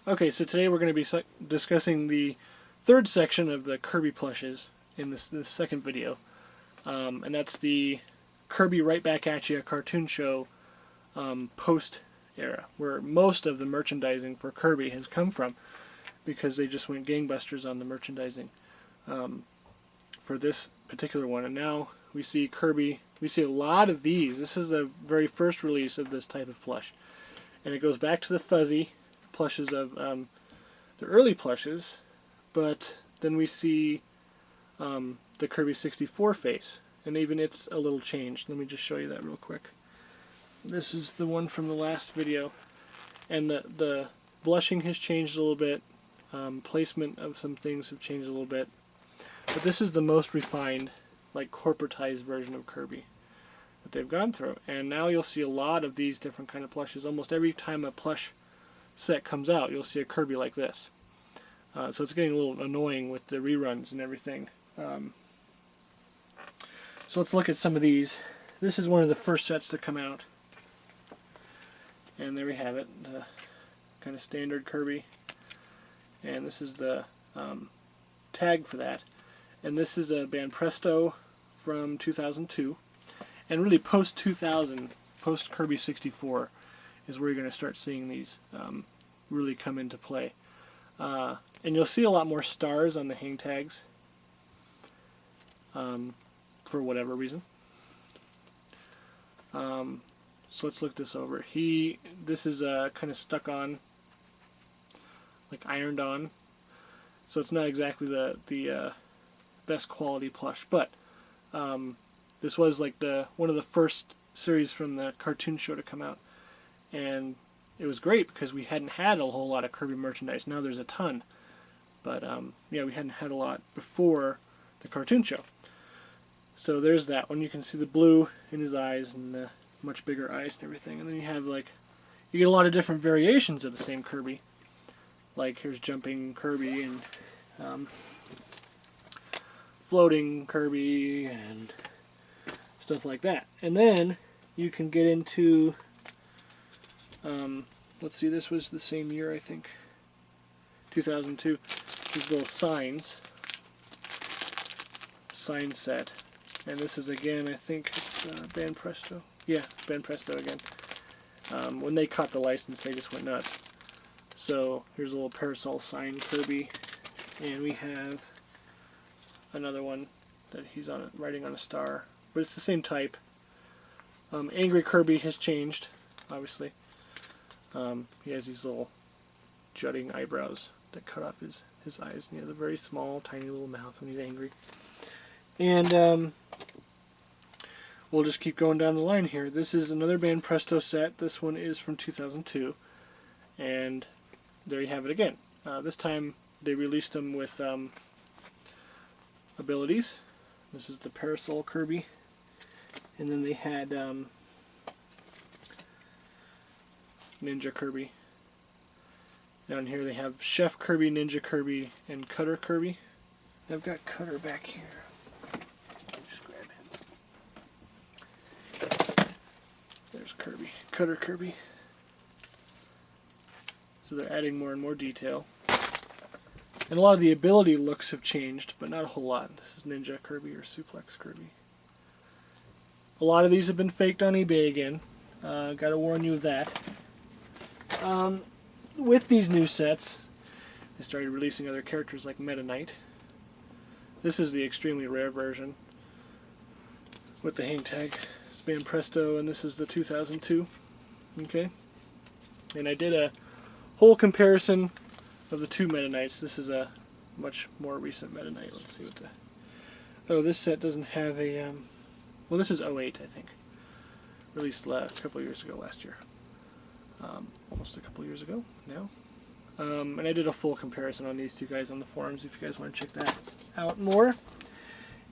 Okay, so today we're going to be discussing the third section of the Kirby plushes in this second video. And that's the Kirby Right Back At Ya cartoon show post-era, where most of the merchandising for Kirby has come from, because they just went gangbusters on the merchandising for this particular one. And now we see Kirby, we see a lot of these. This is the very first release of this type of plush. And it goes back to the fuzzy plushes of the early plushes, but then we see the Kirby 64 face, and even it's a little changed. Let me just show you that real quick. This is the one from the last video, and the blushing has changed a little bit. Placement of some things have changed a little bit, but this is the most refined, like corporatized version of Kirby that they've gone through. And now you'll see a lot of these different kind of plushes. Almost every time a plush set comes out, you'll see a Kirby like this. So it's getting a little annoying with the reruns and everything. So let's look at some of these. This is one of the first sets to come out. And there we have it, the kind of standard Kirby. And this is the tag for that. And this is a Banpresto from 2002. And really post-2000, post-Kirby 64, is where you're going to start seeing these really come into play. And you'll see a lot more stars on the hang tags for whatever reason. So let's look this over. This is kind of stuck on, like ironed on. So it's not exactly the best quality plush, but this was like one of the first series from the cartoon show to come out. And it was great because we hadn't had a whole lot of Kirby merchandise. Now there's a ton. But yeah, we hadn't had a lot before the cartoon show. So there's that one. You can see the blue in his eyes and the much bigger eyes and everything. And then you have you get a lot of different variations of the same Kirby. Like here's jumping Kirby and floating Kirby and stuff like that. And then you can get into let's see, this was the same year, I think, 2002. These little sign set, and this is again, I think it's Banpresto. Yeah, Banpresto again. When they caught the license, they just went nuts. So here's a little parasol sign Kirby, and we have another one that he's riding on a star, but it's the same type. Angry Kirby has changed, obviously. He has these little jutting eyebrows that cut off his eyes, and he has a very small, tiny little mouth when he's angry. And we'll just keep going down the line here. This is another Banpresto set. This one is from 2002, and there you have it again. This time they released them with abilities. This is the Parasol Kirby, and then they had Ninja Kirby. Down here they have Chef Kirby, Ninja Kirby, and Cutter Kirby. I've got Cutter back here. Just grab him. There's Kirby. Cutter Kirby. So they're adding more and more detail. And a lot of the ability looks have changed, but not a whole lot. This is Ninja Kirby or Suplex Kirby. A lot of these have been faked on eBay again. Gotta warn you of that. With these new sets, they started releasing other characters like Meta Knight. This is the extremely rare version with the hang tag. It's Banpresto, and this is the 2002. Okay, and I did a whole comparison of the two Meta Knights. This is a much more recent Meta Knight. Let's see what oh, this set doesn't have a well, this is 08, I think, released a couple of years ago, last year. Almost a couple years ago now. And I did a full comparison on these two guys on the forums if you guys want to check that out more.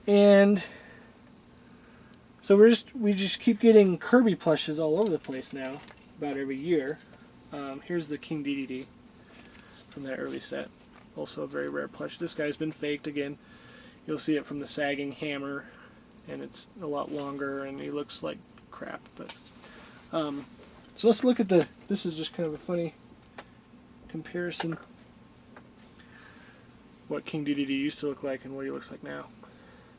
And so we just keep getting Kirby plushes all over the place now, about every year. Here's the King DDD from that early set. Also a very rare plush. This guy's been faked again. You'll see it from the sagging hammer, and it's a lot longer, and he looks like crap. But so let's look at this is just kind of a funny comparison. What King DDD used to look like and what he looks like now.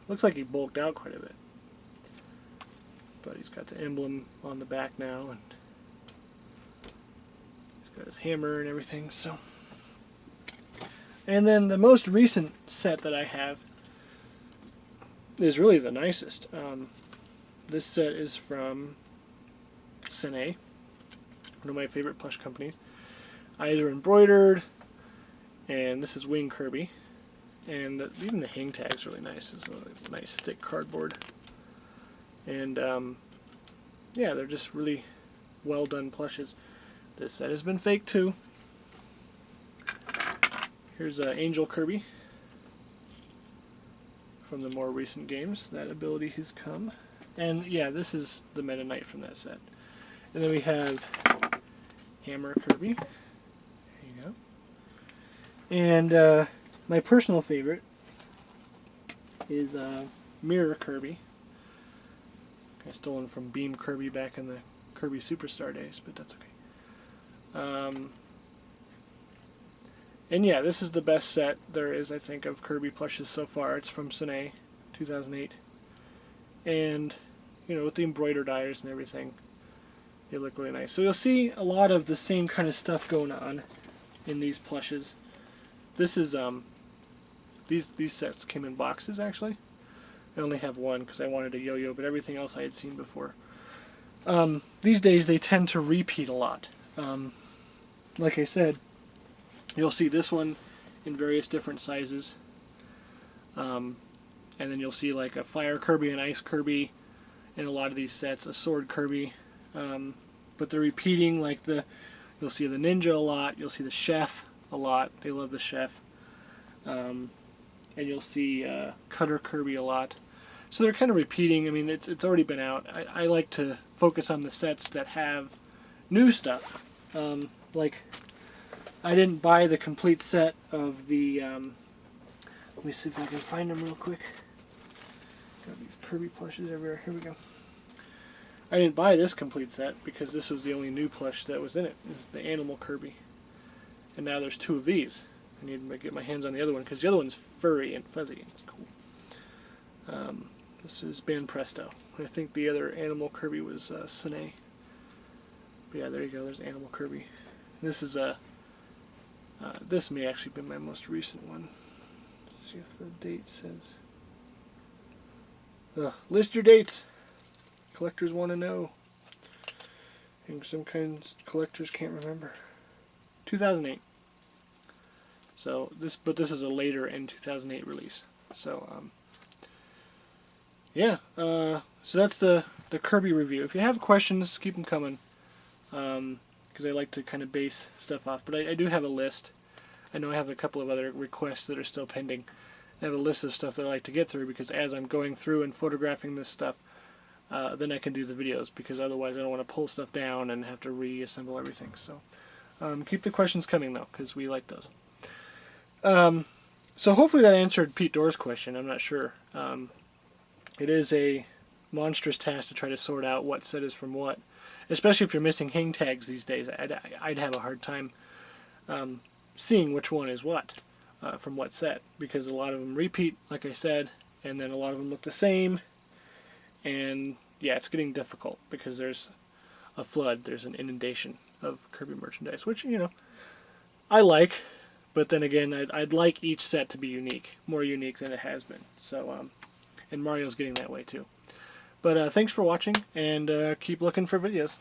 Looks like he bulked out quite a bit. But he's got the emblem on the back now, and he's got his hammer and everything. So, and then the most recent set that I have is really the nicest. This set is from Sine, one of my favorite plush companies. Eyes are embroidered, and this is Wing Kirby. And even the hang tag's really nice. It's a nice thick cardboard. And yeah, they're just really well done plushes. This set has been faked too. Here's Angel Kirby from the more recent games. That ability has come. And yeah, this is the Meta Knight from that set. And then we have Hammer Kirby. There you go. And my personal favorite is Mirror Kirby. I stole him from Beam Kirby back in the Kirby Superstar days, but that's okay. And yeah, this is the best set there is, I think, of Kirby plushes so far. It's from Sine, 2008. And, you know, with the embroidered eyes and everything, they look really nice. So you'll see a lot of the same kind of stuff going on in these plushes. This is, these sets came in boxes, actually. I only have one because I wanted a yo-yo, but everything else I had seen before. These days they tend to repeat a lot. Like I said, you'll see this one in various different sizes. And then you'll see like a Fire Kirby, an Ice Kirby in a lot of these sets, a Sword Kirby. But they're repeating, like you'll see the Ninja a lot, you'll see the Chef a lot. They love the Chef. And you'll see Cutter Kirby a lot. So they're kind of repeating. I mean, it's already been out. I like to focus on the sets that have new stuff. Like, I didn't buy the complete set of the... let me see if I can find them real quick. Got these Kirby plushes everywhere. Here we go. I didn't buy this complete set because this was the only new plush that was in it. This is the Animal Kirby. And now there's two of these. I need to get my hands on the other one because the other one's furry and fuzzy. It's cool. This is Ban Presto. I think the other Animal Kirby was Sine. But yeah, there you go. There's Animal Kirby. This is this may actually be my most recent one. Let's see if the date says. List your dates. Collectors want to know. And some kinds collectors can't remember. 2008. So but this is a later in 2008 release. So yeah. So that's the Kirby review. If you have questions, keep them coming. Because I like to kind of base stuff off. But I do have a list. I know I have a couple of other requests that are still pending. I have a list of stuff that I like to get through because as I'm going through and photographing this stuff, then I can do the videos because otherwise I don't want to pull stuff down and have to reassemble everything. So keep the questions coming though because we like those. So hopefully that answered Pete Doerr's question. I'm not sure. It is a monstrous task to try to sort out what set is from what, especially if you're missing hang tags these days. I'd have a hard time seeing which one is what from what set because a lot of them repeat, like I said, and then a lot of them look the same. And yeah, it's getting difficult because there's a flood, there's an inundation of Kirby merchandise, which, you know, I like. But then again, I'd like each set to be unique, more unique than it has been. So, and Mario's getting that way too. But thanks for watching, and keep looking for videos.